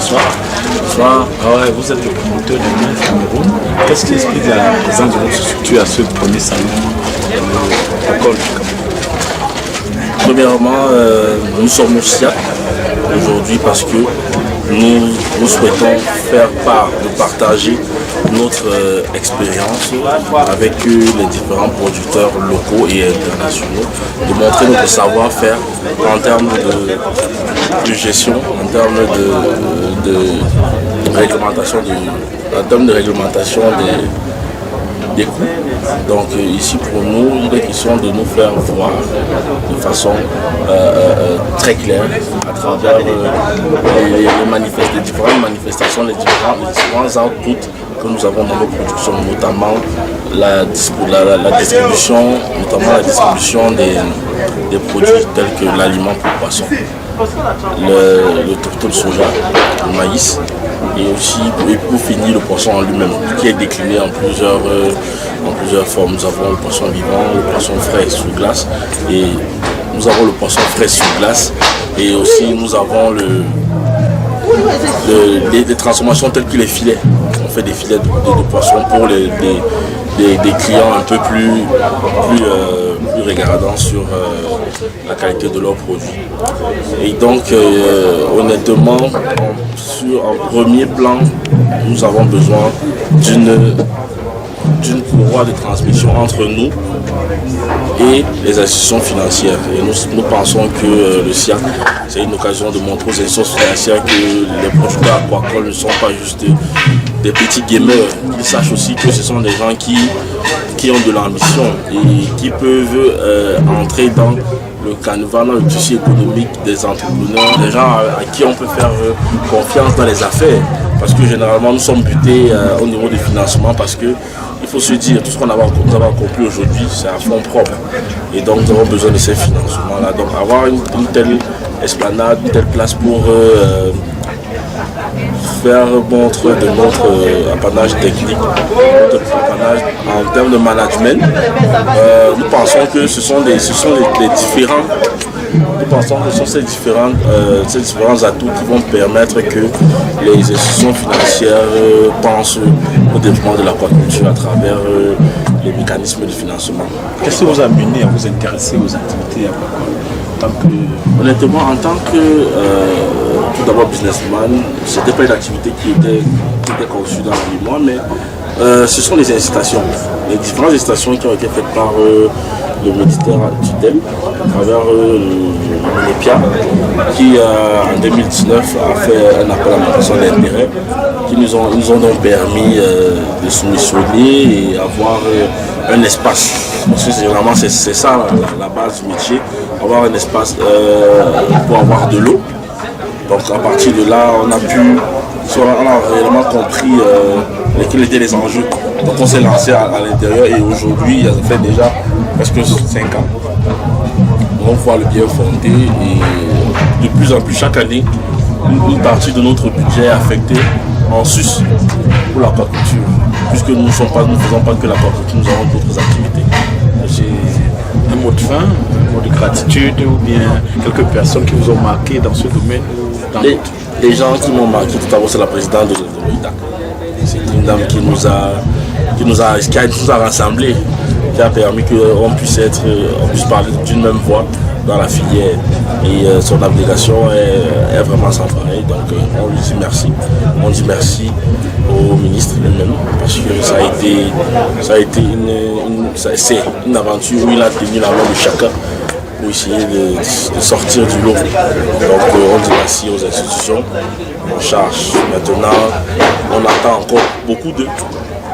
bonsoir. Bonsoir. Ah ouais, vous êtes le promoteur du Miel Cameroun. Qu'est-ce qui explique la présence de votre structure à ce premier salon au col du Cameroun? Premièrement, nous sommes au SIAC aujourd'hui parce que nous souhaitons faire part, de partager notre expérience avec les différents producteurs locaux et internationaux, de montrer notre savoir-faire en termes de gestion, en termes de réglementation, des coûts. Donc ici pour nous, il est question de nous faire voir de façon très claire à travers les différentes manifestations, les différents outputs que nous avons dans nos productions, notamment la distribution, des produits tels que l'aliment pour poissons, le tourteau de soja, le maïs, et aussi pour finir le poisson en lui-même, qui est décliné en plusieurs formes. Nous avons le poisson vivant, le poisson frais sous glace, et nous avons le poisson frais sous glace, et aussi nous avons des transformations telles que les filets. On fait des filets de poisson pour des clients un peu plus regardants sur la qualité de leurs produits. Et donc honnêtement, en premier plan, nous avons besoin d'une courroie de transmission entre nous et les institutions financières. Et nous pensons que le SIAC, c'est une occasion de montrer aux institutions financières que les producteurs aquacoles ne sont pas juste des petits gamers. Ils sachent aussi que ce sont des gens qui ont de l'ambition et qui peuvent entrer dans le canevas, dans le tissu économique des entrepreneurs, des gens à qui on peut faire confiance dans les affaires. Parce que généralement nous sommes butés au niveau du financement parce que il faut se dire, tout ce qu'on a accompli aujourd'hui, c'est à fond propre. Et donc nous avons besoin de ces financements-là. Donc avoir une telle esplanade, une telle place pour faire montre de notre apanage technique, notre apanage en termes de management. Nous pensons que ce sont les différents. Nous pensons que ce sont ces différents atouts qui vont permettre que les institutions financières pensent au développement de l'aquaculture à travers les mécanismes de financement. Qu'est-ce qui vous a mené à vous intéresser aux activités aquacoles? Honnêtement, en tant que tout d'abord businessman, ce n'était pas une activité qui était conçue dans moi, mais ce sont les incitations, les différentes incitations qui ont été faites par le ministère du DEM à travers l'EPIA qui en 2019 a fait un appel à manifestation d'intérêt qui nous ont donc permis de soumissionner et avoir un espace. Parce que généralement c'est ça la base du métier, avoir un espace pour avoir de l'eau. Donc à partir de là, on a réellement compris quels étaient les enjeux. Donc on s'est lancé à l'intérieur et aujourd'hui, ça fait déjà presque 5 ans. On voit le bien fondé et de plus en plus chaque année, une partie de notre budget est affectée en sus pour l'aquaculture. Puisque nous ne faisons pas que l'aquaculture, nous avons d'autres activités. J'ai un mot de fin, un mot de gratitude ou bien quelques personnes qui vous ont marqué dans ce domaine? Les gens qui m'ont marqué, tout d'abord c'est la présidente de l'OIDAC. C'est une dame qui nous a rassemblés, qui a permis qu'on puisse parler d'une même voix dans la filière. Et son abnégation est vraiment sans pareil. Donc on lui dit merci. On dit merci au ministre lui-même parce que c'est une aventure où il a tenu la main de chacun pour essayer de sortir du lot. Donc on dit merci aux institutions en charge. Maintenant, on attend encore beaucoup d'eux.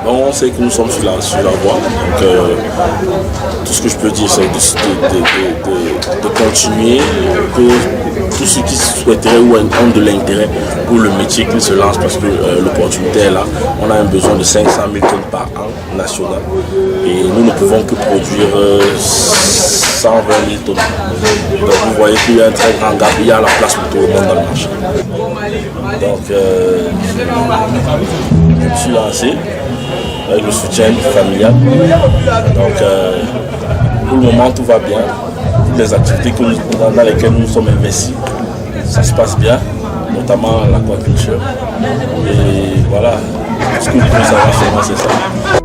On sait que nous sommes sur la voie. Donc tout ce que je peux dire, c'est de continuer, que tous ceux qui souhaiteraient ou ont de l'intérêt pour le métier qu'ils se lancent parce que l'opportunité est là. On a un besoin de 500 000 tonnes par an national et nous ne pouvons que produire 120 000 tonnes. Donc vous voyez qu'il y a un très grand gap, il y a la place pour tout le monde dans le marché. Donc je me suis lancé avec le soutien familial. Donc pour le moment tout va bien. Toutes les activités dans lesquelles nous sommes investis, ça se passe bien. notamment l'aquaculture. Et voilà, ce que je veux savoir, c'est ça.